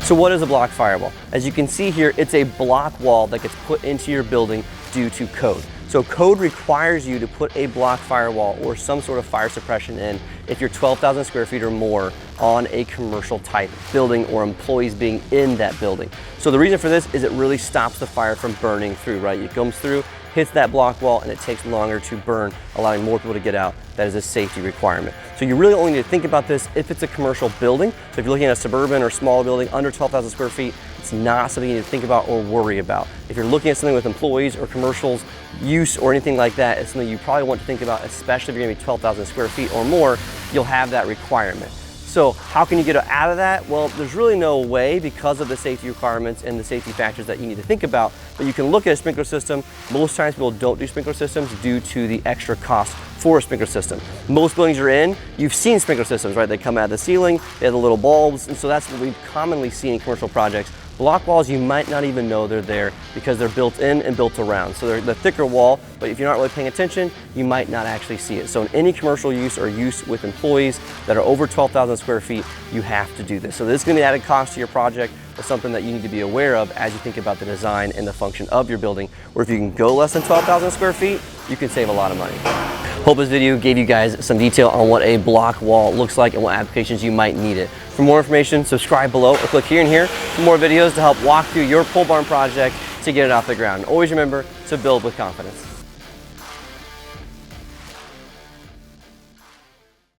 So what is a block firewall? As you can see here, it's a block wall that gets put into your building due to code. So code requires you to put a block firewall or some sort of fire suppression in if you're 12,000 square feet or more on a commercial type building or employees being in that building. So the reason for this is it really stops the fire from burning through, right? It comes through, hits that block wall, and it takes longer to burn, allowing more people to get out. That is a safety requirement. So you really only need to think about this if it's a commercial building. So if you're looking at a suburban or small building under 12,000 square feet, it's not something you need to think about or worry about. If you're looking at something with employees or commercials use or anything like that, it's something you probably want to think about, especially if you're gonna be 12,000 square feet or more, you'll have that requirement. So how can you get out of that? Well, there's really no way because of the safety requirements and the safety factors that you need to think about, but you can look at a sprinkler system. Most times people don't do sprinkler systems due to the extra cost for a sprinkler system. Most buildings you're in, you've seen sprinkler systems, right? They come out of the ceiling, they have the little bulbs, and so that's what we've commonly seen in commercial projects. Block walls, you might not even know they're there because they're built in and built around. So they're the thicker wall, but if you're not really paying attention, you might not actually see it. So in any commercial use or use with employees that are over 12,000 square feet, you have to do this. So this is gonna be added cost to your project, but something that you need to be aware of as you think about the design and the function of your building, where if you can go less than 12,000 square feet, you can save a lot of money. Hope this video gave you guys some detail on what a block wall looks like and what applications you might need it. For more information, subscribe below or click here and here for more videos to help walk through your pole barn project to get it off the ground. And always remember to build with confidence.